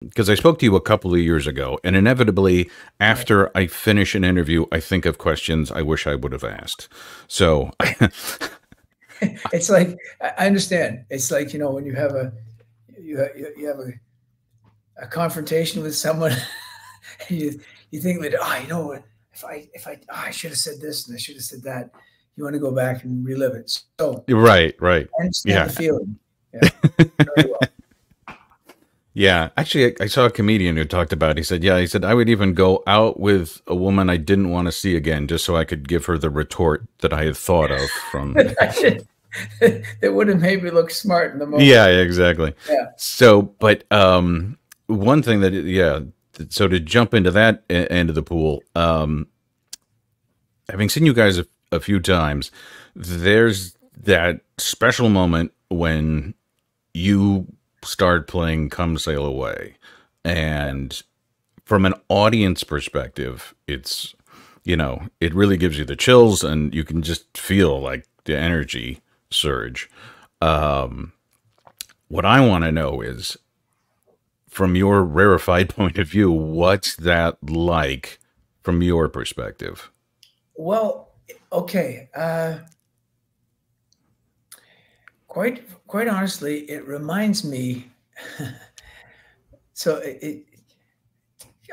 because I spoke to you a couple of years ago, and inevitably, Right. after I finish an interview, I think of questions I wish I would have asked. So, It's like I understand. It's like, you know, when you have you have a confrontation with someone, and you think that, oh, you know what, if I should have said this and I should have said that. You want to go back and relive it. So right, right, I understand the yeah, feeling. Yeah, very well. yeah. Actually, I saw a comedian who talked about. He said, "Yeah," he said, "I would even go out with a woman I didn't want to see again, just so I could give her the retort that I had thought of from." That would have made me look smart in the moment. Yeah, exactly. Yeah. So, but one thing that, yeah, so to jump into that end of the pool, having seen you guys a few times, there's that special moment when you start playing "Come Sail Away," and from an audience perspective, it's, it really gives you the chills, and you can just feel like the energy surge. What I want to know is, from your rarefied point of view, what's that like from your perspective? Well, okay. Quite honestly, it reminds me. So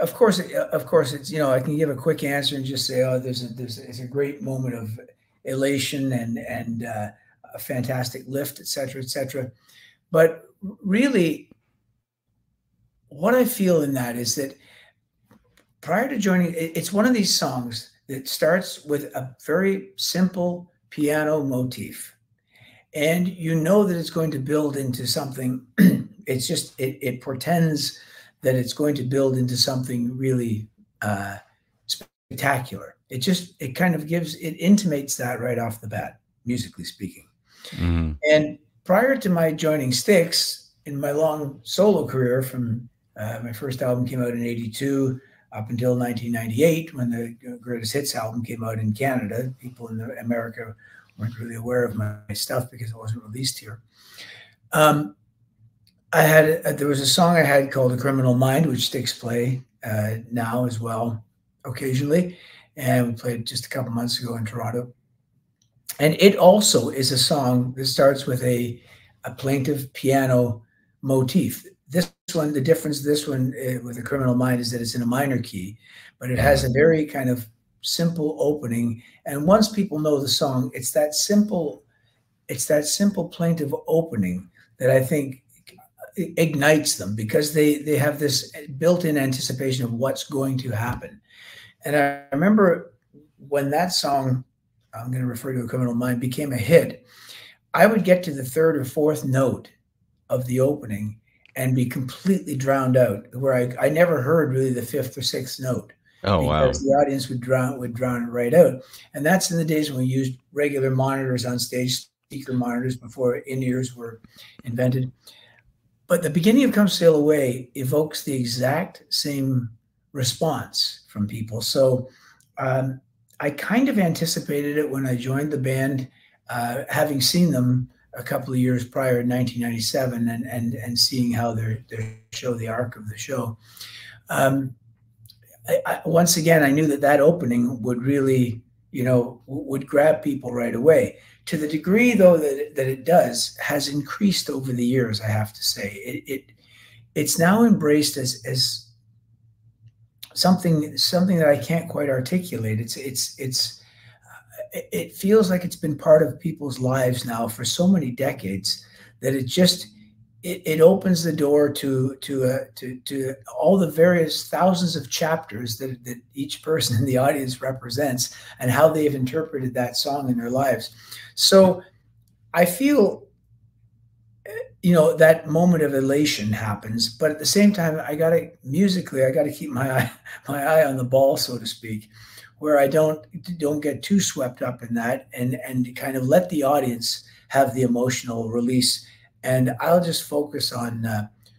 of course, it's, you know, I can give a quick answer and just say, oh, it's a great moment of elation and a fantastic lift, et cetera, et cetera. But really, what I feel in that is that prior to joining, it's one of these songs that starts with a very simple piano motif, and you know that it's going to build into something. It portends that it's going to build into something really uh, spectacular. It kind of it intimates that right off the bat, musically speaking. Hmm. And prior to my joining Styx, in my long solo career, from my first album came out in '82 up until 1998, when the Greatest Hits album came out in Canada. People in America weren't really aware of my stuff because it wasn't released here. Um, there was a song I had called "A Criminal Mind," which Styx play now as well, occasionally, and we played just a couple months ago in Toronto. And it also is a song that starts with a plaintive piano motif. This one, the difference, this one with "A Criminal Mind" is that it's in a minor key, but it has Hmm. a very kind of simple opening. And once people know the song, it's that simple plaintive opening that I think ignites them, because they have this built-in anticipation of what's going to happen. And I remember when that song, I'm going to refer to "A Criminal Mind," became a hit, I would get to the third or fourth note of the opening and be completely drowned out, where I never heard really the fifth or sixth note, Oh, because wow. the audience would drown it right out. And that's in the days when we used regular monitors on stage, speaker monitors, before in-ears were invented. But the beginning of "Come Sail Away" evokes the exact same response from people. So I kind of anticipated it when I joined the band, having seen them a couple of years prior in 1997, and seeing how their show, the arc of the show. Um, Once again, I knew that that opening would really, you know, would grab people right away. To the degree, though, that it does, has increased over the years, I have to say. It's now embraced as something that I can't quite articulate. It feels like it's been part of people's lives now for so many decades, that it opens the door to all the various thousands of chapters that each person in the audience represents, and how they've interpreted that song in their lives. So I feel, you know, that moment of elation happens, but at the same time, I gotta keep my eye on the ball, so to speak, where I don't get too swept up in that, and kind of let the audience have the emotional release, and I'll just focus on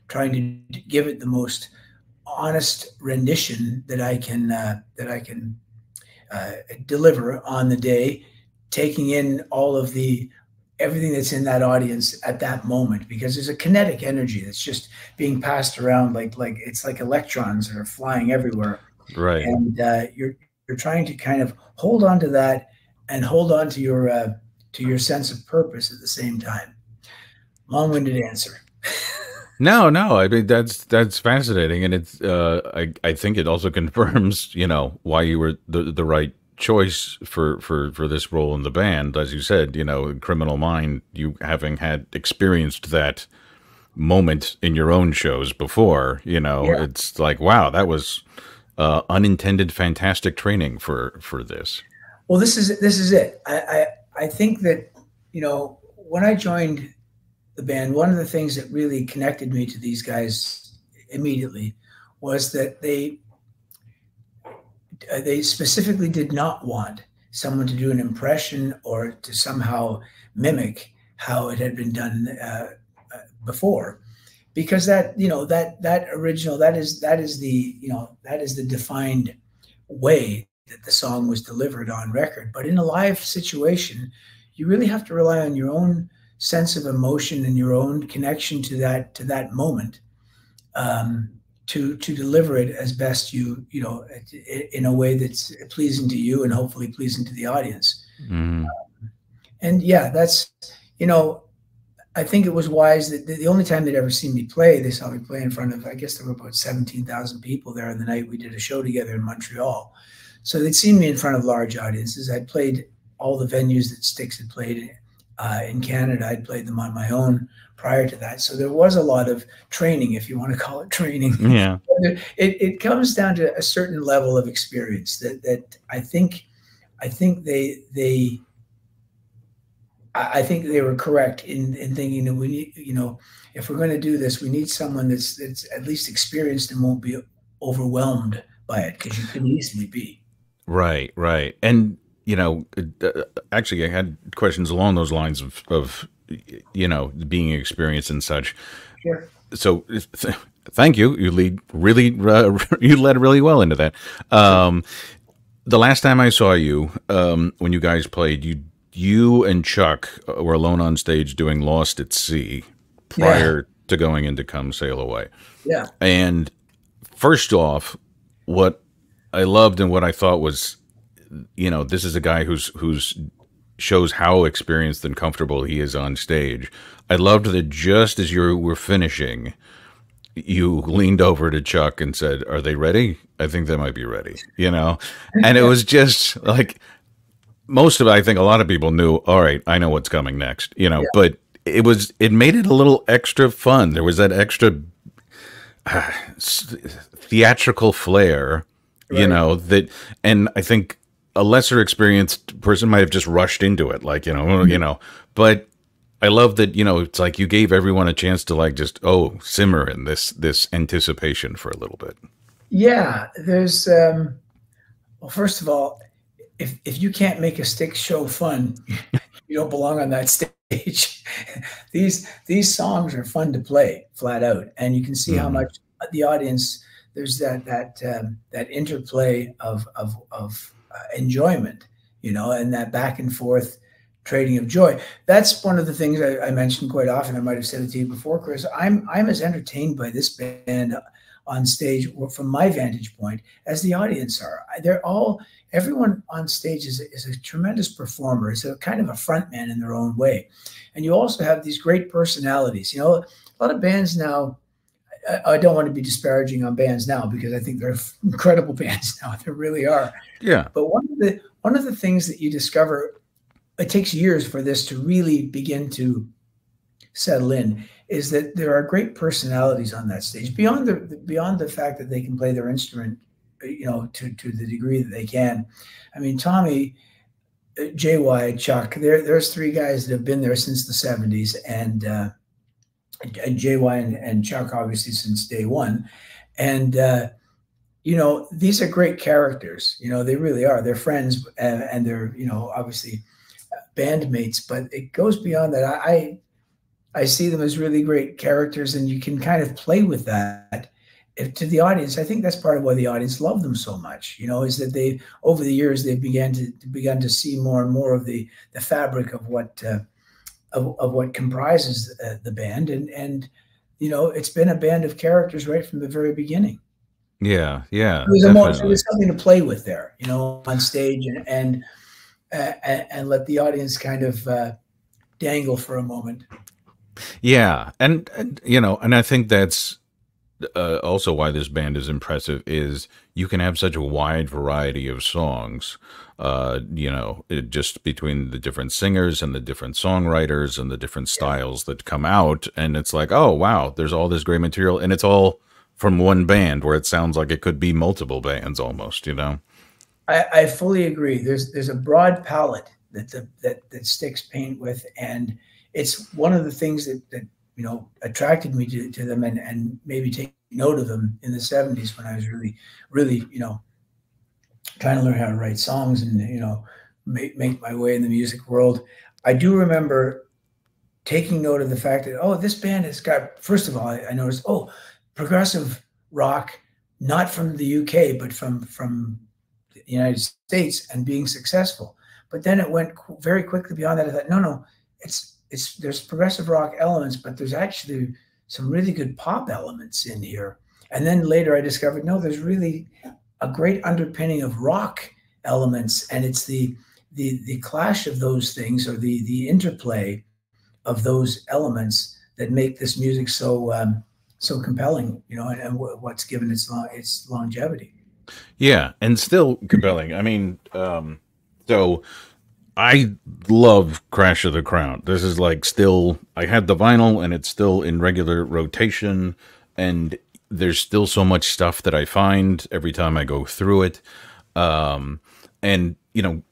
trying to give it the most honest rendition that I can deliver on the day, taking in all of the everything that's in that audience at that moment, because there's a kinetic energy that's just being passed around, like it's like electrons that are flying everywhere, Right. and you're trying to kind of hold on to that and hold on to your sense of purpose at the same time. Long-winded answer. No, no. I mean, that's fascinating, and it's I think it also confirms, why you were the right choice for this role in the band. As you said, Criminal Mind, you having had experienced that moment in your own shows before, Yeah. it's like, wow, that was unintended fantastic training for this. Well, this is it. I think that, when I joined the band, one of the things that really connected me to these guys immediately was that they specifically did not want someone to do an impression or to somehow mimic how it had been done before, because that original, that is the defined way that the song was delivered on record. But in a live situation, you really have to rely on your own sense of emotion and your own connection to that moment, um, to deliver it as best in a way that's pleasing to you and hopefully pleasing to the audience. Mm. And yeah, that's you know I think it was wise that the only time they'd ever seen me play, they saw me play in front of, I guess there were about 17,000 people there on the night we did a show together in Montreal. So they'd seen me in front of large audiences. I'd played all the venues that Styx had played in Canada. I'd played them on my own prior to that. So there was a lot of training, if you want to call it training. Yeah. It comes down to a certain level of experience that I think they were correct in thinking that we need, if we're going to do this, we need someone that's at least experienced and won't be overwhelmed by it, because you can easily be. Right, right. And, actually, I had questions along those lines of being experienced and such. Sure. So, thank you. You lead really, you led really well into that. The last time I saw you, when you guys played, you and Chuck were alone on stage doing "Lost at Sea" Yeah. prior to going into "Come Sail Away." Yeah. And first off, what I loved and what I thought was, this is a guy who's shows how experienced and comfortable he is on stage. I loved that just as you were finishing, you leaned over to Chuck and said, "Are they ready? I think they might be ready." And it was just like, most of it, I think a lot of people knew, all right, I know what's coming next, Yeah. but it made it a little extra fun. There was that extra theatrical flair, Right. that, and I think a lesser experienced person might have just rushed into it, like, but I love that, it's like you gave everyone a chance to, like, just, simmer in this anticipation for a little bit. Yeah. There's well, first of all, if you can't make a Styx show fun, you don't belong on that stage. These songs are fun to play flat out, and you can see how Hmm. much the audience, there's that interplay of enjoyment, and that back and forth trading of joy. That's one of the things I mentioned quite often. I might have said it to you before, Chris. I'm as entertained by this band on stage, or from my vantage point, as the audience are. Everyone on stage is a tremendous performer. Is a kind of a front man in their own way. And you also have these great personalities. A lot of bands now, I don't want to be disparaging on bands now, because I think they're incredible bands now. They really are. Yeah. But one of the things that you discover, it takes years for this to really begin to settle in, is that there are great personalities on that stage, beyond the fact that they can play their instrument, to the degree that they can. I mean, Tommy, JY, Chuck, there's three guys that have been there since the 70s, and JY and Chuck obviously since day one. And these are great characters. They really are. They're friends, and they're, obviously bandmates. But it goes beyond that. I see them as really great characters, and you can kind of play with that to the audience. I think that's part of why the audience love them so much. Is that they, over the years, they've begun to see more and more of the fabric of of what comprises the band, and it's been a band of characters right from the very beginning. Yeah, yeah, There definitely. was something to play with there, on stage, and let the audience kind of dangle for a moment. Yeah, and I think that's also why this band is impressive is you can have such a wide variety of songs, just between the different singers and the different songwriters and the different Yeah. styles that come out, and it's like, oh wow, there's all this great material, and it's all from one band where it sounds like it could be multiple bands almost. I fully agree. There's a broad palette that Styx paint with, and it's one of the things that attracted me to them, and maybe take note of them in the '70s when I was really trying to learn how to write songs, and make my way in the music world. I do remember taking note of the fact that, oh, this band has got, first of all, I noticed, oh, progressive rock, not from the UK, but from the United States, and being successful. But then it went very quickly beyond that. I thought, no, it's there's progressive rock elements, but there's actually some really good pop elements in here. And then later I discovered, no, there's really a great underpinning of rock elements, and it's the clash of those things, or the interplay of those elements, that make this music so compelling, and what's given its longevity. Yeah, and still compelling. I mean, so I love Crash of the Crown. This is like still, I had the vinyl and it's still in regular rotation, and there's still so much stuff that I find every time I go through it. And,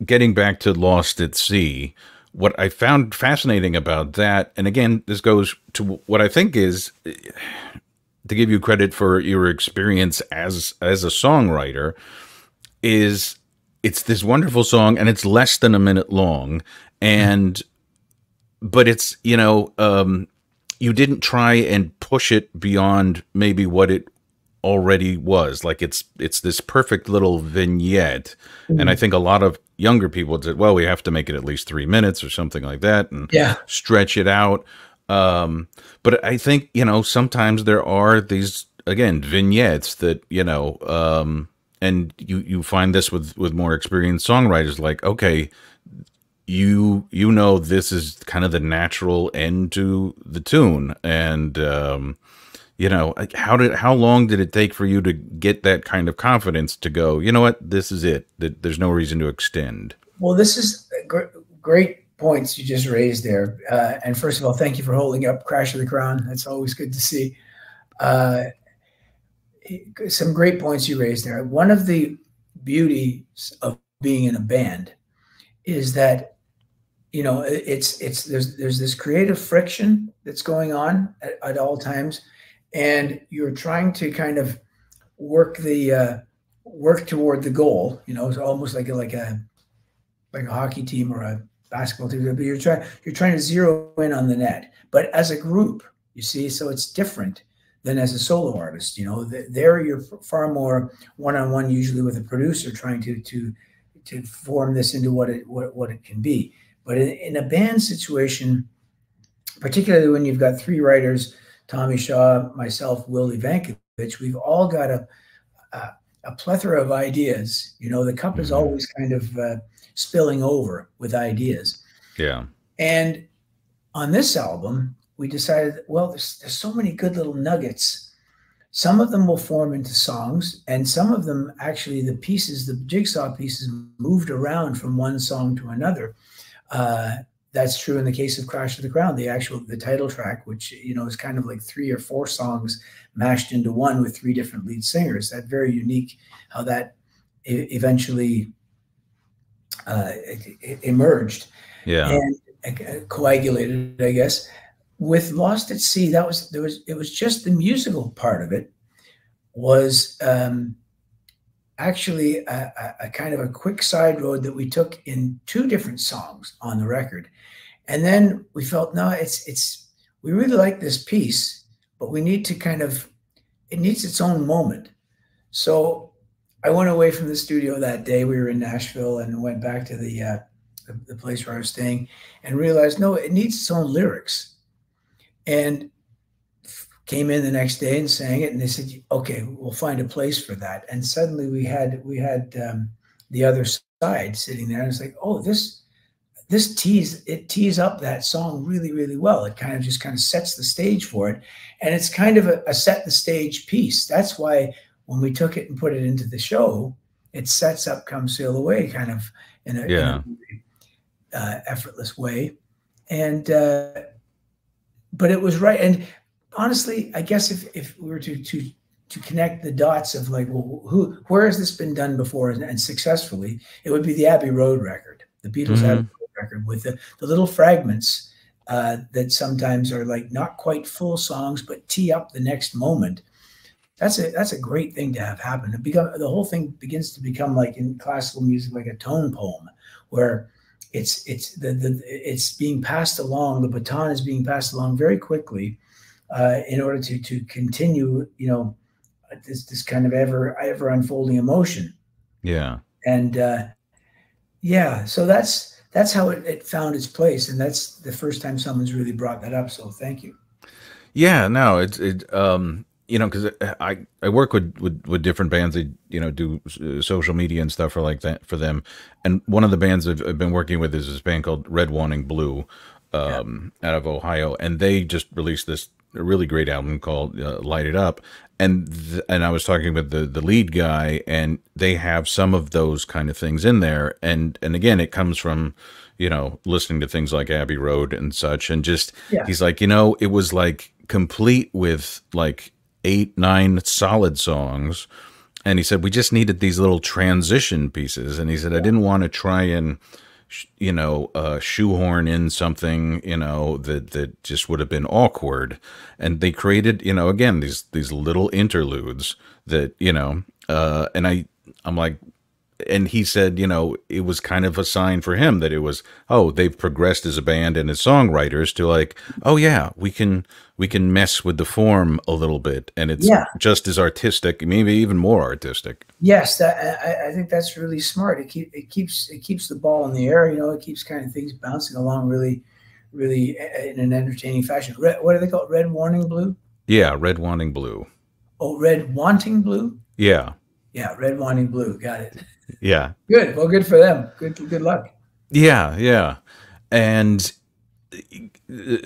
getting back to Lost at Sea, what I found fascinating about that, and again, this goes to what I think is to give you credit for your experience as a songwriter, is it's this wonderful song and it's less than a minute long, and but it's you didn't try and push it beyond maybe what it already was. Like it's this perfect little vignette, and I Mhm. think a lot of younger people said, well, we have to make it at least 3 minutes or something like that and Yeah. stretch it out. But I think sometimes there are these, again, vignettes that and you find this with more experienced songwriters, like, okay, this is kind of the natural end to the tune, and like, how long did it take for you to get that kind of confidence to go, you know what, this is it, that there's no reason to extend? Well, this is great points you just raised there. And first of all, thank you for holding up Crash of the Crown. That's always good to see. Uh, some great points you raised there. One of the beauties of being in a band is that it's there's this creative friction that's going on at all times, and you're trying to kind of work work toward the goal. It's almost like a hockey team or a basketball team, but you're trying to zero in on the net. But as a group, you see, so it's different than as a solo artist. There you're far more one-on-one, usually with a producer, trying to form this into what it can be. But in a band situation, particularly when you've got three writers, Tommy Shaw, myself, Will Ivankovich, we've all got a plethora of ideas. The cup is Hmm. always kind of spilling over with ideas. Yeah. And on this album, we decided, well, there's so many good little nuggets. Some of them will form into songs, and some of them, actually, the jigsaw pieces, moved around from one song to another. Uh, that's true in the case of Crash of the Crown, the title track, which is kind of like three or four songs mashed into one with three different lead singers. That very unique how that eventually emerged Yeah. and coagulated, I guess. With Lost at Sea, it was just the musical part of it was actually a kind of a quick side road that we took in two different songs on the record. And then we felt, no, we really like this piece, but we need to it needs its own moment. So I went away from the studio that day. We were in Nashville, and went back to the place where I was staying, and realized no, it needs its own lyrics. And came in the next day and sang it, and they said, "Okay, we'll find a place for that." And suddenly we had the other side sitting there, and it's like, oh, this tees up that song really, really well. It kind of sets the stage for it, and it's kind of a set the stage piece. That's why when we took it and put it into the show, it sets up "Come Sail Away" kind of in a Yeah. effortless way, and but it was right. And honestly, I guess if we were to connect the dots of like, well, where has this been done before and successfully, it would be the Abbey Road record, the Beatles Abbey Hmm. Road record, with the little fragments that sometimes are like not quite full songs, but tee up the next moment. That's a great thing to have happen. The whole thing begins to become like in classical music, like a tone poem, where it's being passed along. The baton is being passed along very quickly in order to continue, this kind of ever unfolding emotion. Yeah. And yeah, so that's how it found its place, and that's the first time someone's really brought that up. So thank you. Yeah, no, because I work with different bands. They do social media and stuff for like that for them. And one of the bands I've been working with is this band called Red Wanting Blue, Yeah, out of Ohio, and they just released this really great album called Light It Up. And I was talking with the lead guy, and they have some of those kind of things in there. And again, it comes from listening to things like Abbey Road and such, and just yeah, he's like, it was like complete with like 8, 9 solid songs. And he said, we just needed these little transition pieces. And he said, I didn't want to try and, shoehorn in something, that just would have been awkward. And they created, again, these little interludes that, and I'm like, and he said, it was kind of a sign for him that it was, oh, they've progressed as a band and as songwriters to like, oh yeah, we can mess with the form a little bit, and it's yeah. just as artistic, maybe even more artistic. Yes, I think that's really smart. It keeps the ball in the air. It keeps kind of things bouncing along really, really in an entertaining fashion. What do they call it? Red Warning Blue? Yeah, Red Wanting Blue. Oh, Red Wanting Blue? Yeah, Yeah, Red Wanting Blue. Got it. yeah, Good. Well, good for them. Good luck. yeah, yeah. And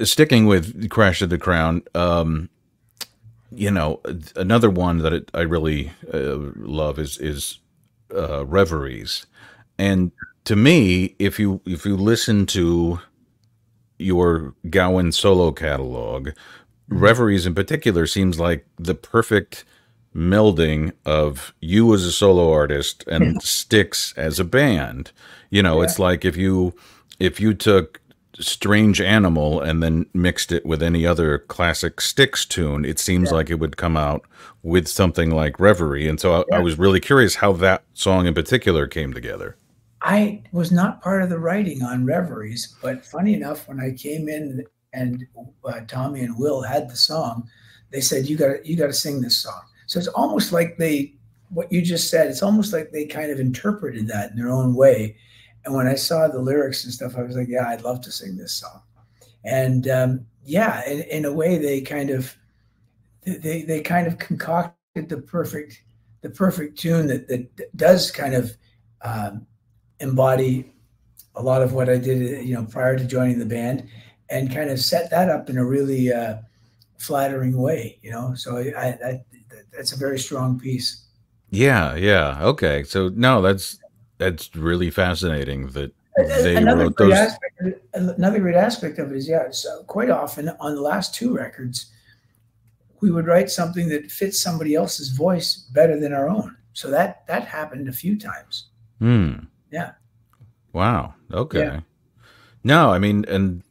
sticking with Crash of the Crown, another one that I really love is Reveries. And to me, if you listen to your Gowan solo catalog, Mhm. Reveries in particular seems like the perfect melding of you as a solo artist and Styx as a band. Yeah, It's like if you took Strange Animal and then mixed it with any other classic Styx tune, it seems yeah, like it would come out with something like Reverie. And so I yeah. was really curious how that song in particular came together. I was not part of the writing on Reveries, but funny enough, when I came in and Tommy and Will had the song, they said you got to sing this song. So it's almost like what you just said. It's almost like they kind of interpreted that in their own way. And when I saw the lyrics and stuff, I was like, yeah, I'd love to sing this song. And yeah, in a way, they kind of concocted the perfect tune that does kind of um, embody a lot of what I did, prior to joining the band, and kind of set that up in a really flattering way. So that's a very strong piece. Yeah, yeah. Okay. So no, that's really fascinating that they Another wrote great those. aspect, another great aspect of it is, yeah, so quite often on the last two records, we would write something that fits somebody else's voice better than our own. So that happened a few times. Hmm. Yeah, Wow. yeah. Okay. No, I mean, and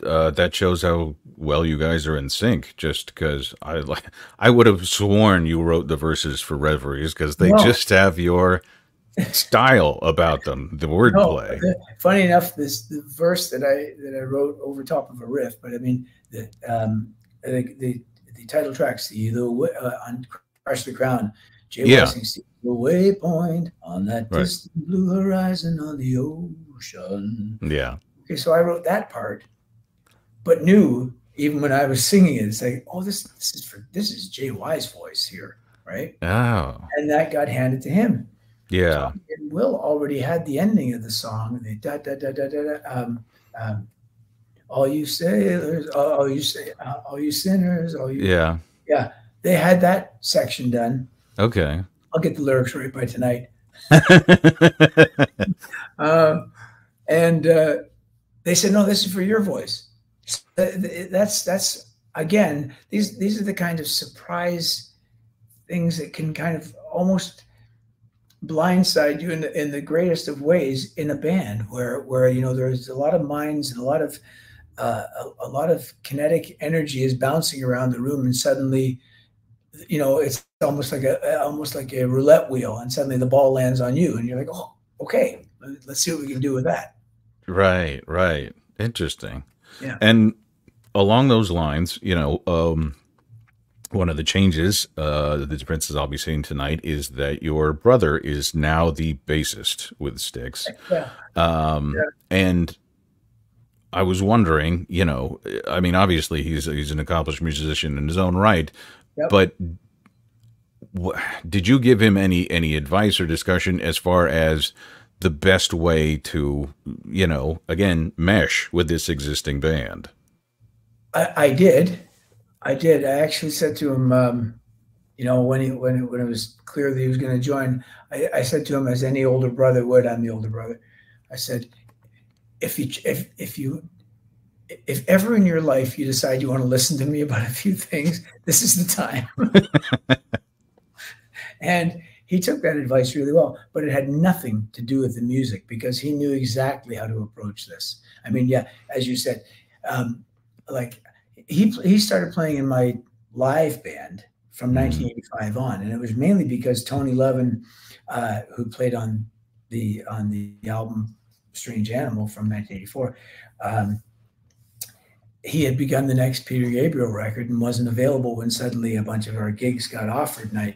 that shows how well you guys are in sync. Just because I would have sworn you wrote the verses for Reveries because they No, just have your style about them, the no. wordplay. Funny enough, the verse that I wrote over top of a riff, but I mean the title track, "See the way," on "Crush the Crown," Jay Yeah. Wessing, "See the waypoint on that Right. distant blue horizon on the old ocean. Yeah. Okay, so I wrote that part, but knew even when I was singing it, it's like, oh, this is JY's voice here, right? Oh, And that got handed to him. yeah. Tom and Will already had the ending of the song. The da da da da da da. Um, all you sailors, all you say, all you sinners, all you, Yeah. yeah. They had that section done. Okay. I'll get the lyrics right by tonight. Um, and they said, no, this is for your voice. That's again, these are the kind of surprise things that can kind of almost blindside you in the greatest of ways in a band where you know there's a lot of minds and a lot of kinetic energy is bouncing around the room, and suddenly you know it's almost like a roulette wheel, and suddenly the ball lands on you and you're like, oh, okay, let's see what we can do with that. Right, right. Interesting. Yeah. And along those lines, one of the changes, the differences I'll be seeing tonight is that your brother is now the bassist with Styx. Yeah. And I was wondering, I mean, obviously he's an accomplished musician in his own right, Yep. but did you give him any advice or discussion as far as the best way to, again, mesh with this existing band? I did. I did. I actually said to him, when it was clear that he was going to join, I said to him, as any older brother would, I'm the older brother. I said, if ever in your life you decide you want to listen to me about a few things, this is the time. And he took that advice really well, but it had nothing to do with the music because he knew exactly how to approach this. I mean, yeah, as you said, like he started playing in my live band from 1985 on, and it was mainly because Tony Levin, who played on the album Strange Animal from 1984, he had begun the next Peter Gabriel record and wasn't available when suddenly a bunch of our gigs got offered. And I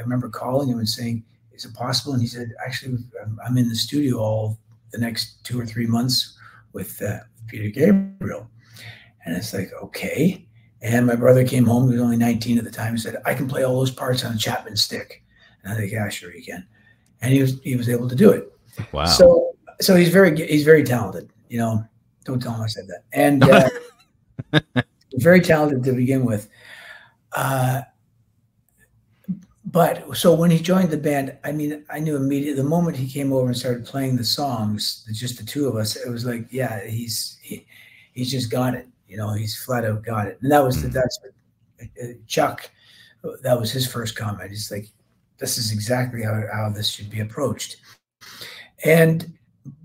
remember calling him and saying, "Is it possible?" And he said, "Actually, I'm in the studio all the next 2 or 3 months with Peter Gabriel." And it's like, okay. And my brother came home. He was only 19 at the time. He said, "I can play all those parts on a Chapman stick." And I think, "Yeah, sure you can." And he was able to do it. Wow. So he's very talented. Don't tell him I said that. And very talented to begin with. But so when he joined the band, I mean, I knew immediately the moment he came over and started playing the songs, just the two of us, it was like, yeah, he's just got it. He's flat out got it. And that's what Chuck, that was his first comment. He's like, this is exactly how this should be approached.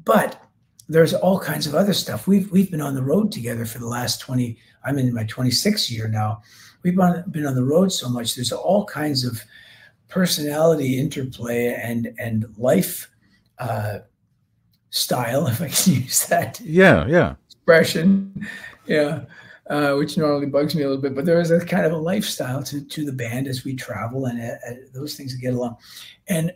But there's all kinds of other stuff. We've been on the road together for the last 20. I'm in my 26th year now. We've been on the road so much. There's all kinds of personality interplay and life style, if I can use that. Yeah. Expression, yeah, which normally bugs me a little bit. But there is a kind of a lifestyle to the band as we travel, and those things get along. And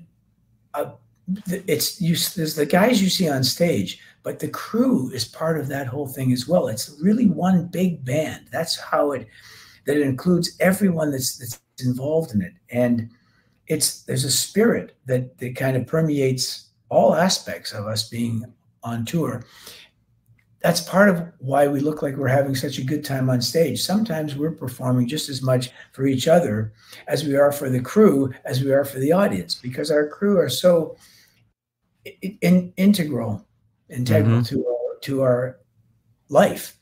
there's the guys you see on stage, but the crew is part of that whole thing as well. It's really one big band. That's how it includes everyone that's involved in it, and there's a spirit that kind of permeates all aspects of us being on tour. That's part of why we look like we're having such a good time on stage. Sometimes we're performing just as much for each other as we are for the crew, as we are for the audience, because our crew are so integral to our life.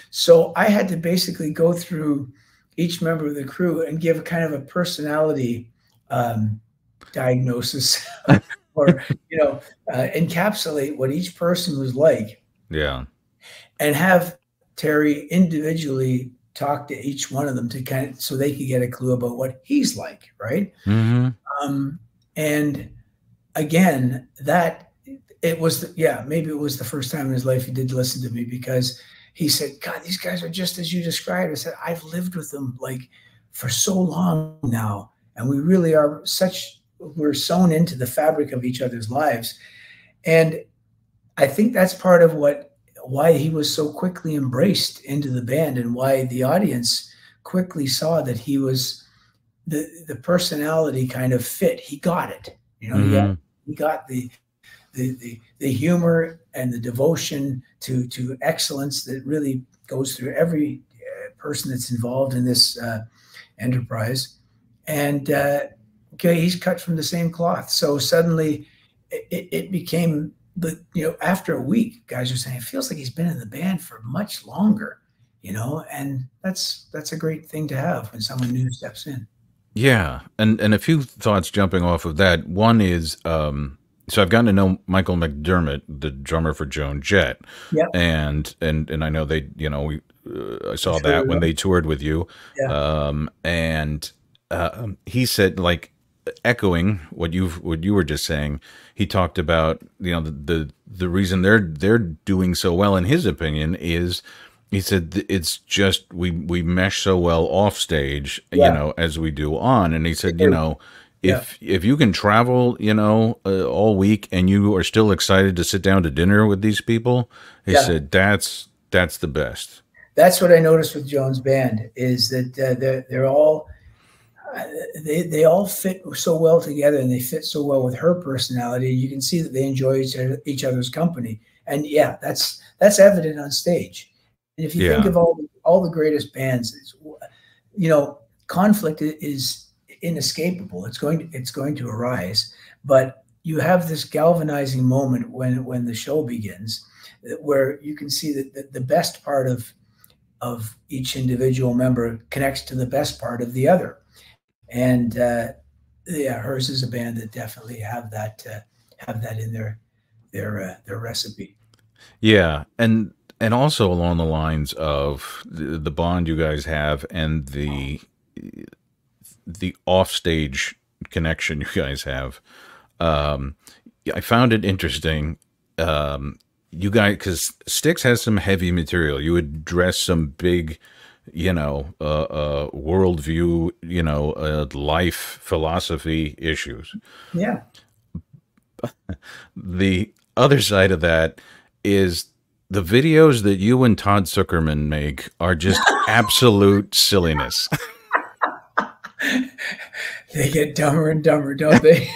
So I had to basically go through each member of the crew and give a kind of a personality diagnosis or, encapsulate what each person was like. Yeah. And have Terry individually talk to each one of them to so they could get a clue about what he's like. Right. Mm-hmm. And again, maybe it was the first time in his life he did listen to me, because he said, "God, these guys are just as you described." I said, "I've lived with them like for so long now. And we really are we're sewn into the fabric of each other's lives." And I think that's part of why he was so quickly embraced into the band, and why the audience quickly saw that he was the personality kind of fit. He got it. You know, Mm-hmm. he got the humor and the devotion to excellence that really goes through every person that's involved in this enterprise. And okay, he's cut from the same cloth. So suddenly it became after a week, guys are saying it feels like he's been in the band for much longer, and that's a great thing to have when someone new steps in. Yeah, and a few thoughts jumping off of that. One is, so I've gotten to know Michael McDermott, the drummer for Joan Jett, Yeah, and I know they, I I'm saw sure. that when they toured with you, Yeah, and he said, like, echoing what you were just saying. He talked about, the reason they're doing so well, in his opinion, is, he said, it's just we mesh so well off stage, yeah, as we do on. And he said, yeah, if you can travel, all week, and you are still excited to sit down to dinner with these people, he yeah. said, that's the best. That's what I noticed with Joan's band, is that they're all uh, they all fit so well together, and they fit so well with her personality. You can see that they enjoy each other's company, and yeah, that's evident on stage. And if you think Yeah. of all the greatest bands, you know, conflict is inescapable. It's going to arise, but you have this galvanizing moment when the show begins, where you can see that the best part of each individual member connects to the best part of the other. And yeah, hers is a band that definitely have that in their recipe. Yeah, and also along the lines of the bond you guys have, and the offstage connection you guys have. Um, yeah, I found it interesting. You guys, because Styx has some heavy material. You address some big, worldview, life philosophy issues. Yeah. The other side of that is the videos that you and Todd Zuckerman make are just absolute silliness. They get dumber and dumber, don't they?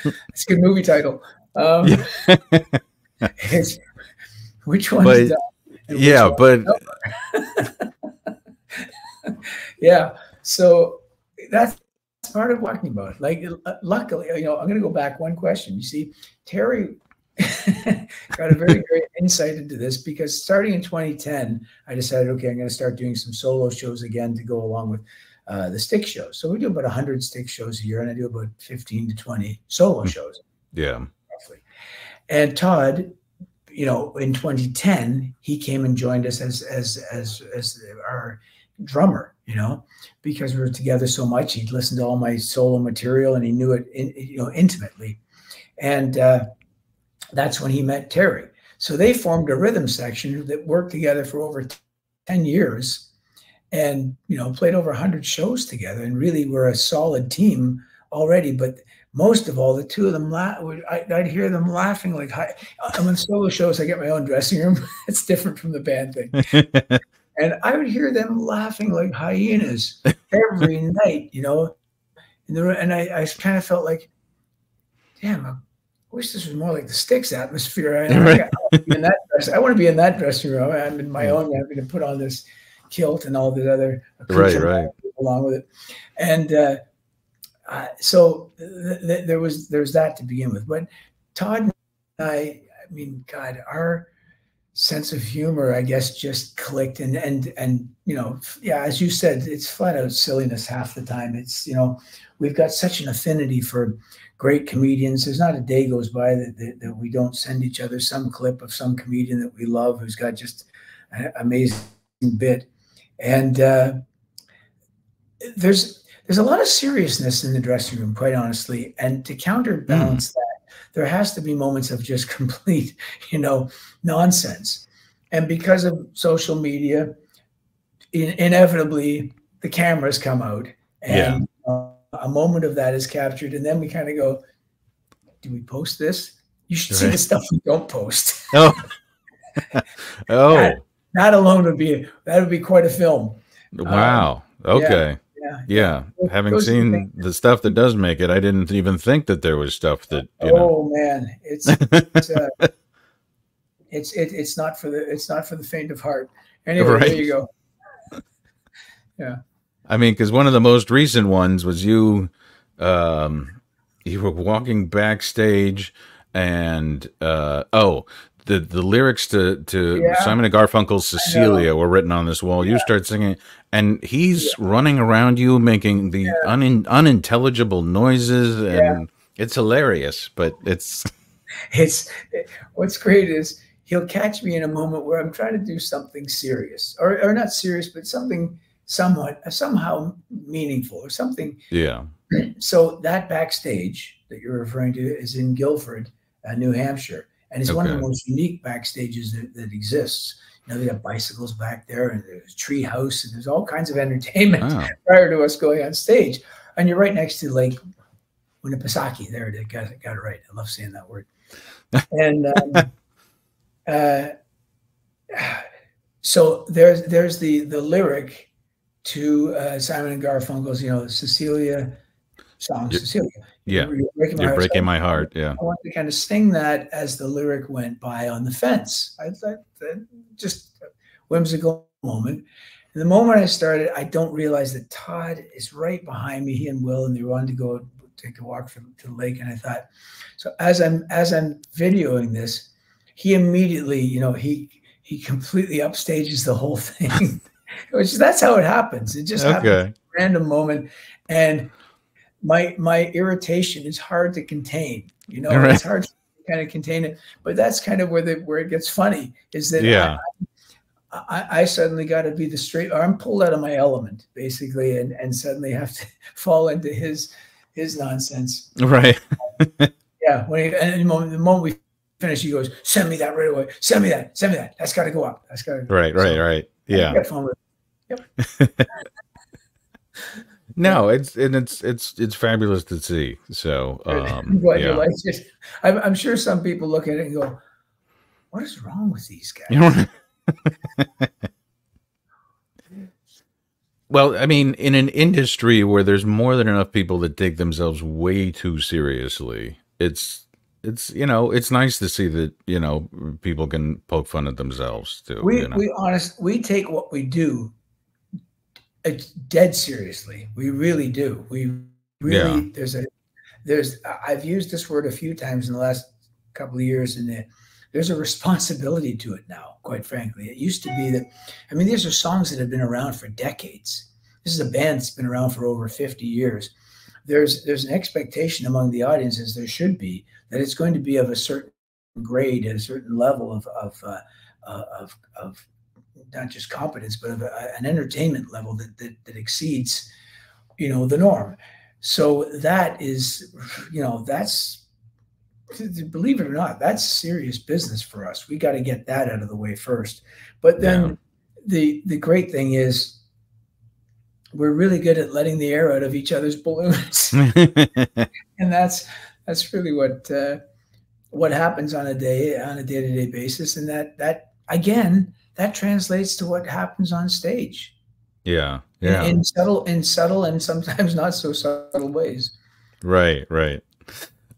It's a good movie title. Um, Yeah, it's which one's but dumb and which yeah, one's but yeah. So that's part of talking about. Like, luckily, I'm going to go back one question. You see, Terry got a very great insight into this, because starting in 2010, I decided, okay, I'm going to start doing some solo shows again to go along with the stick shows. So we do about 100 stick shows a year, and I do about 15 to 20 solo shows, yeah, roughly. And Todd, in 2010, he came and joined us as our drummer, because we were together so much. He'd listened to all my solo material, and he knew it, intimately. And that's when he met Terry. So they formed a rhythm section that worked together for over 10 years, and played over 100 shows together, and really were a solid team already. But most of all, the two of them, I'd hear them laughing like, I'm on solo shows, I get my own dressing room. It's different from the band thing. And I would hear them laughing like hyenas every night, and I kind of felt like, damn, I wish this was more like the Styx atmosphere. I want to be in that dressing room. I'm in my own. I'm going to put on this kilt and all the other right. along with it. And so there's that to begin with. But Todd and I mean, God, our sense of humor, I guess, just clicked. And yeah, as you said, it's flat out silliness half the time. It's, we've got such an affinity for great comedians. There's not a day goes by that we don't send each other some clip of some comedian that we love, who's got just an amazing bit. And there's a lot of seriousness in the dressing room, quite honestly. And to counterbalance that, there has to be moments of just complete, nonsense. And because of social media, inevitably the cameras come out, Yeah, and a moment of that is captured, and then we kind of go, do we post this? You should see the Right. stuff we don't post. Oh. that Oh. that alone would be quite a film. Um, Wow. yeah, Okay. yeah, yeah. Yeah. Having Those are the seen things. the stuff that does make it, I didn't even think that there was stuff that, you know. Oh man, uh, it's not for the faint of heart. Anyway, there Right. you go. Yeah, I mean, because one of the most recent ones was you were walking backstage, and the lyrics to yeah, Simon and Garfunkel's I know. "Cecilia" were written on this wall. You Yeah, start singing, and he's yeah, running around you making the unintelligible noises, yeah. and it's hilarious. But it's It's what's great is he'll catch me in a moment where I'm trying to do something serious, or not serious, but something somehow meaningful, or something. yeah, So that backstage that you're referring to is in Guilford, New Hampshire, and it's one of the okay, most unique backstages that exists. You know, they have bicycles back there, and there's a tree house, and there's all kinds of entertainment oh, prior to us going on stage. And you're right next to Lake Winnipesaukee. There it is. Got it right. I love saying that word. And uh, so there's the lyric to Simon and Garfunkel's, Cecilia song, Y- Cecilia. yeah, You're breaking my you're heart. breaking So my heart. Yeah, I wanted to kind of sing that as the lyric went by on the fence. I thought just a whimsical moment. And the moment I started, I don't realize that Todd is right behind me. He and Will, and they wanted to go take a walk to the lake. And I thought, so as I'm videoing this, he immediately, he completely upstages the whole thing. Which that's how it happens. It just happens at okay, a random moment. And my irritation is hard to contain. all right, It's hard to kind of contain it. But that's kind of where it gets funny, is that I yeah, I, I suddenly got to be the straight, or I'm pulled out of my element basically, and suddenly have to fall into his nonsense. right, Yeah, and the moment we finish, he goes, "Send me that right away. Send me that. That's got to go up. That's got to." right, right, So right. I Yeah. got fun with it. Yep. No, it's fabulous to see. So, Yeah. I'm glad you yeah. liked it. I'm sure some people look at it and go, "What is wrong with these You guys?" know, well, I mean, in an industry where there's more than enough people that take themselves way too seriously, it's nice to see that, people can poke fun at themselves too, We take what we do dead seriously. We really do. We Yeah. really there's I've used this word a few times in the last couple of years, and there's a responsibility to it now, quite frankly. It used to be that, I mean, these are songs that have been around for decades. This is a band that's been around for over 50 years. There's an expectation among the audience, as there should be, that it's going to be of a certain grade, at a certain level of not just competence, but of an entertainment level that exceeds, the norm. So that is, that's, believe it or not, that's serious business for us. We got to get that out of the way first. But Yeah. then the great thing is we're really good at letting the air out of each other's balloons, and that's really what happens on a day-to-day basis, and that again that translates to what happens on stage Yeah. in, Yeah. in subtle and sometimes not so subtle ways. Right, right.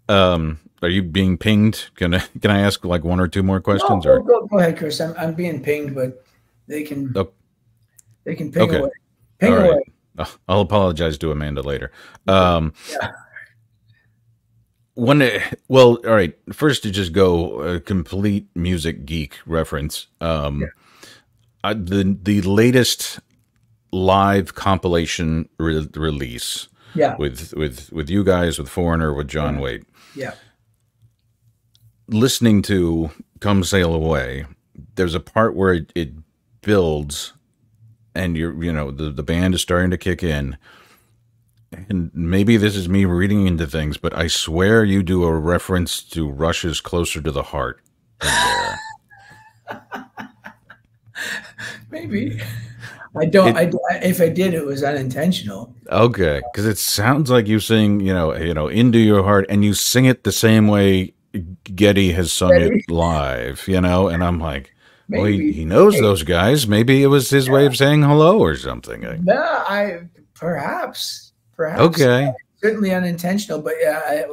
Are you being pinged? Can I ask like one or two more No, questions, go or go go ahead, Chris. I'm being pinged, but they can oh, they can ping okay. away, All ping right. away. I'll apologize to Amanda later. Um, Yeah, One, well, all right. First, to just go a complete music geek reference. yeah, The latest live compilation release yeah, with you guys, with Foreigner, with John yeah, Waite. yeah, Listening to "Come Sail Away," there's a part where it builds, and the band is starting to kick in. And maybe this is me reading into things, but I swear you do a reference to Rush's "Closer to the Heart" in there. maybe. I don't. It If I did, it was unintentional. Okay, because it sounds like you sing, into your heart, and you sing it the same way Getty has sung it Maybe, live, you know, and I'm like, well, maybe. he knows Hey, those guys. Maybe it was his way of saying hello or something. no, I perhaps Okay. certainly unintentional, but yeah,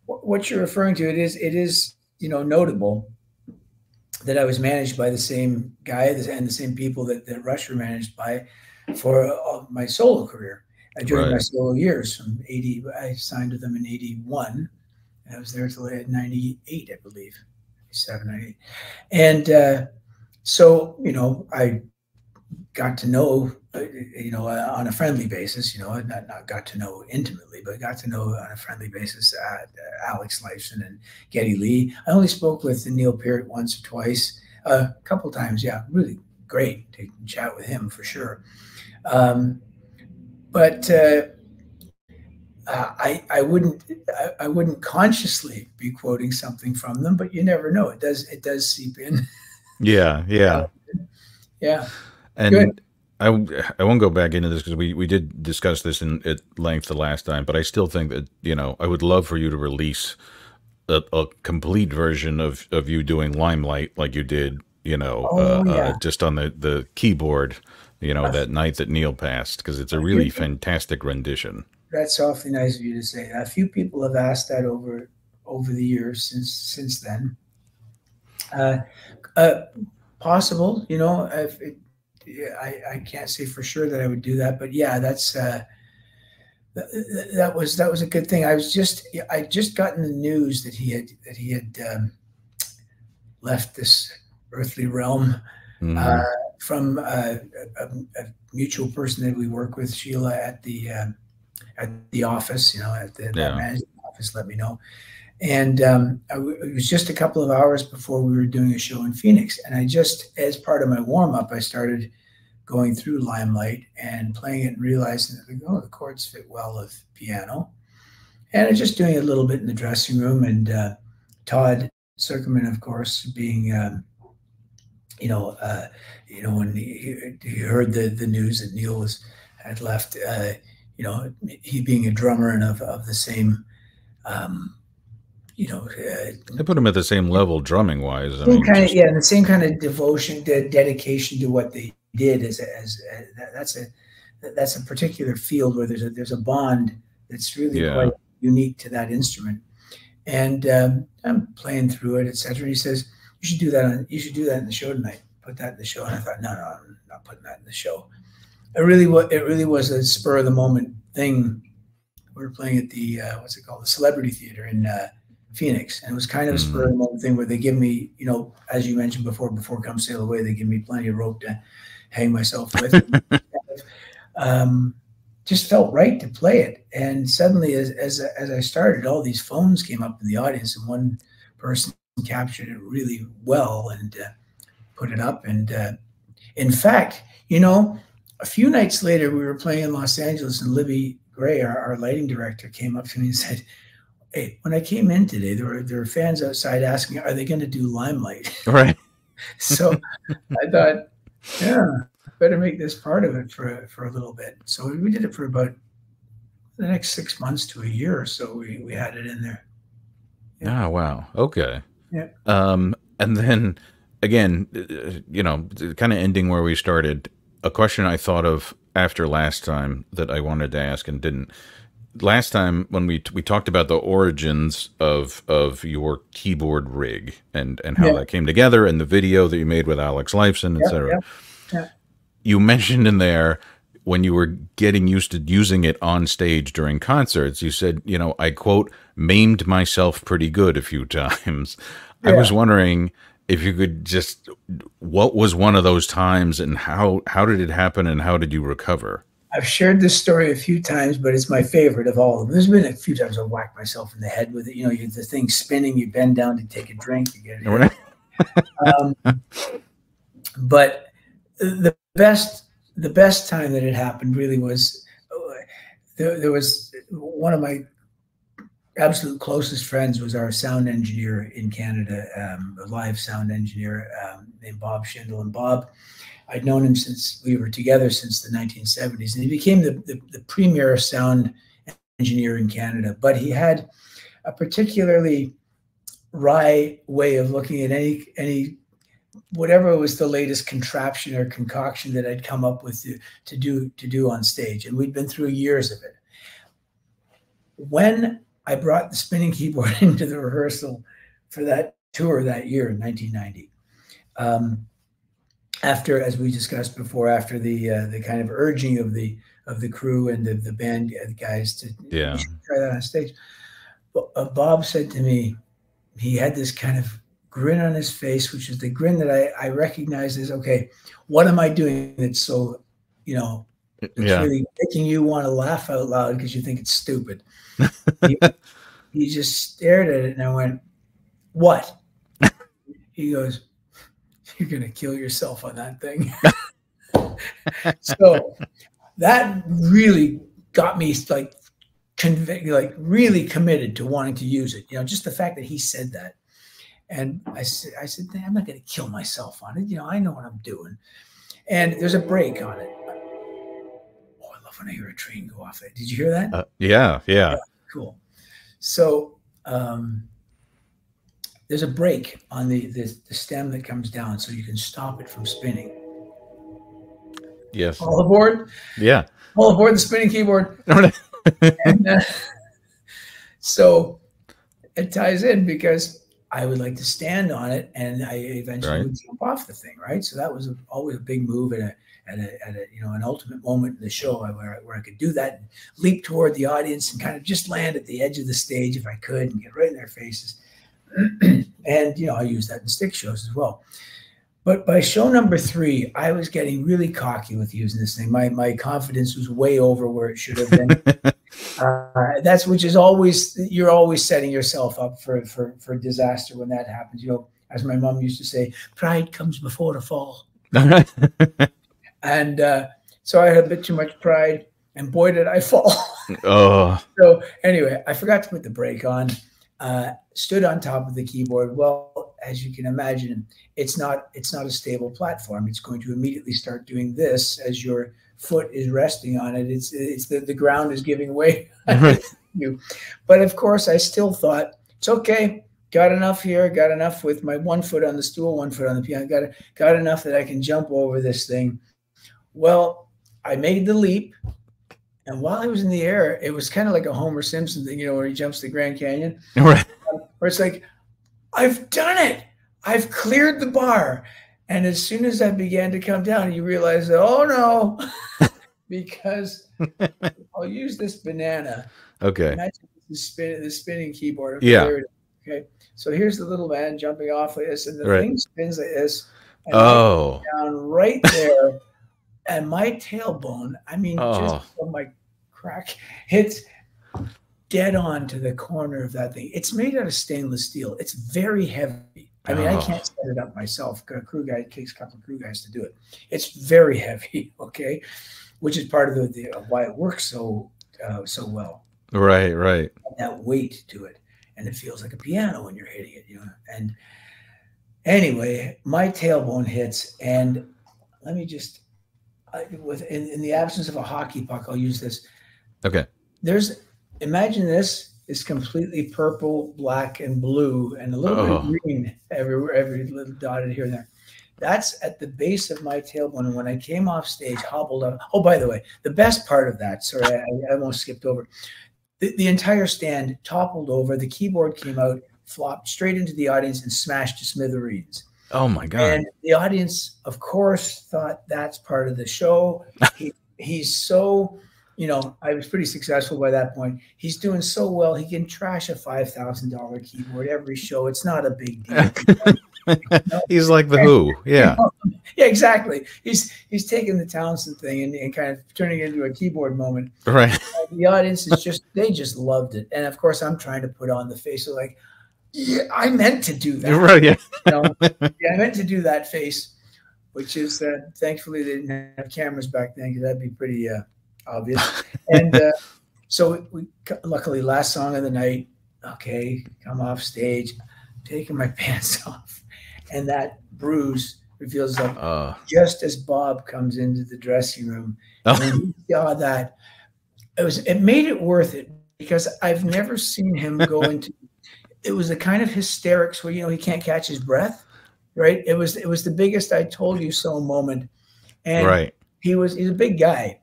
what you're referring to, it is notable that I was managed by the same guy and the same people that Rush were managed by for my solo career during my Right. solo years from 80. I signed with them in 81. I was there till I had 98, I believe, 97, 98. And so, I got to know, on a friendly basis, not got to know intimately, but got to know on a friendly basis Alex Lifeson and Geddy Lee. I only spoke with Neil Peart once or twice, a couple times. Yeah, really great to chat with him for sure. Um, but I wouldn't consciously be quoting something from them, but you never know. It does seep in. Yeah. Yeah. Yeah, good. And I won't go back into this because we did discuss this in at length the last time, but I still think that, you know, I would love for you to release a complete version of you doing Limelight like you did, you know, Oh yeah. just on the keyboard, you know, Uh, that night that Neil passed, because it's a really fantastic rendition. That's awfully nice of you to say. A few people have asked that over the years since then. Uh, uh, Possible, if yeah, I can't say for sure that I would do that, but yeah, that was a good thing. I just gotten the news that he had left this earthly realm uh, Hmm. from a mutual person that we work with, Sheila, at the office. That Yeah. management office let me know, and it was just a couple of hours before we were doing a show in Phoenix, and I just, as part of my warm up, I started going through Limelight and playing it and realizing that the chords fit well with piano, and I just doing it a little bit in the dressing room, and Todd Circumin, of course, being you know, uh, when he heard the news that Neil had left, he being a drummer and of the same, um, I put him at the same level drumming wise. I same mean, kind of, just yeah, the same kind of devotion, dedication to what they did. That's a particular field where there's a bond that's really quite yeah. unique to that instrument. And I'm playing through it, etc. He says, You should do that in the show tonight. Put that in the show." And I thought, no, I'm not putting that in the show. It really was a spur of the moment thing. We were playing at the what's it called, the Celebrity Theater in Phoenix, and it was kind of a spur of Mm. the moment thing where they give me, as you mentioned before "Come Sail Away," they give me plenty of rope to hang myself with. Um, just felt right to play it. And suddenly, as I started, all these phones came up in the audience, and one person captured it really well and put it up. And in fact, a few nights later, we were playing in Los Angeles, and Libby Gray, our lighting director, came up to me and said, "Hey, when I came in today, there were fans outside asking, are they going to do Limelight?" Right. So I thought, yeah, better make this part of it for a little bit. So we did it for about the next 6 months to a year or so. We had it in there. Yeah, Ah, wow. Okay. yeah, And then again, you know, kind of ending where we started, a question I thought of after last time that I wanted to ask and didn't. Last time when we talked about the origins of your keyboard rig and how yeah, that came together and the video that you made with Alex Lifeson, yeah, etc. yeah, yeah. You mentioned in there when you were getting used to using it on stage during concerts, you said, you know, I quote, maimed myself pretty good a few times. I Yeah. was wondering if you could just, what was one of those times and how did it happen and how did you recover? I've shared this story a few times, but it's my favorite of all of them. There's been a few times I whacked myself in the head with it. The thing spinning, you bend down to take a drink, you get it hit. Um, but the best time that it happened really was there was one of my absolute closest friends was our sound engineer in Canada, a live sound engineer named Bob Schindel. And Bob, I'd known him since we were together since the 1970s, and he became the premier sound engineer in Canada. But he had a particularly wry way of looking at any whatever was the latest contraption or concoction that I'd come up with to do on stage. And we'd been through years of it. When I brought the spinning keyboard into the rehearsal for that tour that year in 1990, after, as we discussed before, after the kind of urging of the crew and the band guys to Yeah. try that on stage, Bob said to me, he had this kind of grin on his face, which is the grin that I recognized as, okay, what am I doing that's so, it's really making you want to laugh out loud because you think it's stupid. He just stared at it, and I went, what? He goes, you're going to kill yourself on that thing. So that really got me like really committed to wanting to use it. Just the fact that he said that. And I said, I'm not going to kill myself on it. I know what I'm doing. And there's a break on it. Oh, I love when I hear a train go off. Did you hear that? Yeah. Cool. So there's a break on the stem that comes down, so you can stop it from spinning. Yes. All aboard? Yeah. All aboard the spinning keyboard. And, so it ties in because I would like to stand on it, and I eventually would jump off the thing, right? So that was always a big move at an ultimate moment in the show where I could do that and leap toward the audience and kind of just land at the edge of the stage if I could and get right in their faces. And I use that in Styx shows as well. But by show number 3, I was getting really cocky with using this thing. My confidence was way over where it should have been. Which is always, you're always setting yourself up for disaster when that happens. As my mom used to say, pride comes before the fall. And so I had a bit too much pride, and boy, did I fall. Oh. So anyway, I forgot to put the brake on. Stood on top of the keyboard. Well, as you can imagine, it's not a stable platform. It's going to immediately start doing this as your foot is resting on it. It's the ground is giving way. But of course, I still thought it's okay. Got enough here. Got enough with my one foot on the stool, one foot on the piano. Got enough that I can jump over this thing. Well, I made the leap. And while I was in the air, it was kind of like a Homer Simpson thing, where he jumps the Grand Canyon. Right. Where it's like, I've done it. I've cleared the bar. And as soon as I began to come down, you realize that, oh no, because I'll use this banana. Okay. Imagine the spinning keyboard. Yeah. Okay. So here's the little man jumping off like this, and the thing spins like this. And down right there. And my tailbone, just from my crack, hits dead on to the corner of that thing. It's made out of stainless steel. It's very heavy. I can't set it up myself. It takes a couple of crew guys to do it. It's very heavy, okay, which is part of why it works so well. Right. That weight to it, and it feels like a piano when you're hitting it, And anyway, my tailbone hits, and let me just. In the absence of a hockey puck, I'll use this. Okay. Imagine this is completely purple, black, and blue, and a little bit of green every little dotted here and there. That's at the base of my tailbone. And when I came off stage, hobbled up. Oh, by the way, the best part of that, sorry, I almost skipped over. The entire stand toppled over. The keyboard came out, flopped straight into the audience, and smashed to smithereens. Oh my God. And the audience, of course, thought that's part of the show. He's so, I was pretty successful by that point. He's doing so well. He can trash a $5,000 keyboard every show. It's not a big deal. He's like the Who. Yeah. Yeah, exactly. He's taking the Townsend thing and kind of turning it into a keyboard moment. Right. And the audience they just loved it. And of course, I'm trying to put on the face of like, yeah, I meant to do that. Right. Yeah. I meant to do that face, which is thankfully they didn't have cameras back then, because that'd be pretty obvious. And so we luckily last song of the night. Okay, come off stage, taking my pants off, and that bruise reveals itself just as Bob comes into the dressing room. And when he saw that, it made it worth it, because I've never seen him go into it was the kind of hysterics where, he can't catch his breath, right? It was the biggest I told you so moment. And Right. he's a big guy.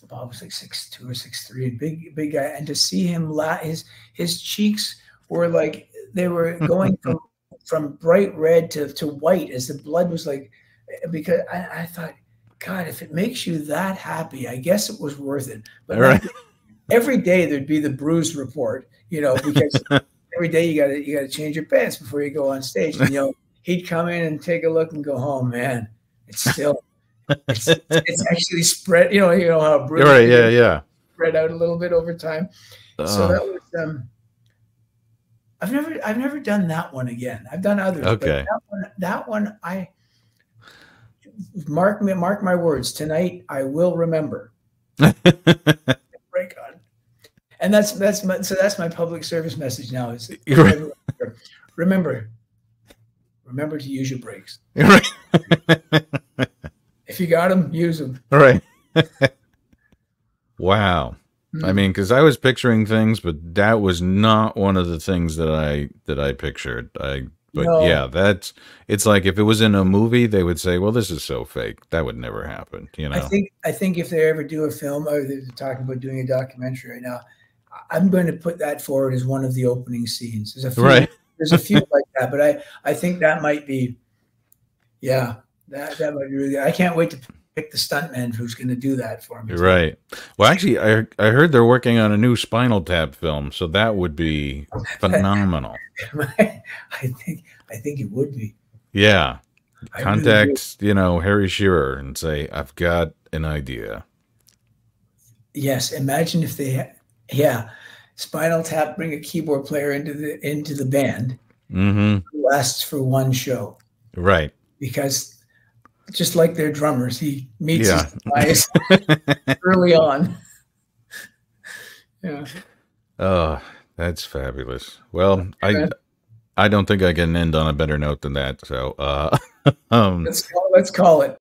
Bob was like 6'2" or 6'3", big guy. And to see him his cheeks were like they were going from bright red to white as the blood was like, because I thought, God, if it makes you that happy, I guess it was worth it. But Right. every day there'd be the bruise report, because every day you gotta change your pants before you go on stage. And he'd come in and take a look and go, "Oh man, it's still it's actually spread." You know how bruise Right. Yeah. Yeah. spread out a little bit over time. So Uh, that was I've never done that one again. I've done others, but okay. that one I mark my words. Tonight I will remember. Break on. And that's my public service message now is Right. remember remember to use your brakes. Right. If you got them, use them. Right. Wow. I Mm. mean, because I was picturing things, but that was not one of the things that I pictured. But No, yeah, it's like if it was in a movie, they would say, "Well, this is so fake. That would never happen." You I know? think I think if they ever do a film, or they're talking about doing a documentary right now, I'm going to put that forward as one of the opening scenes. Right. There's a few like that, but I think that might be, yeah, that might be really good. I can't wait to pick the stuntman who's going to do that for me too. Right. Well, actually, I heard they're working on a new Spinal Tap film, so that would be phenomenal. I think it would be. Yeah. I really do. Contact, Harry Shearer and say, "I've got an idea." Yes, imagine if yeah, Spinal Tap bring a keyboard player into the band Mm-hmm. who lasts for one show, Right. because just like their drummers, he meets his Yeah. demise early on. Yeah. Oh, that's fabulous. Well, I don't think I can end on a better note than that. So, um, Let's call it.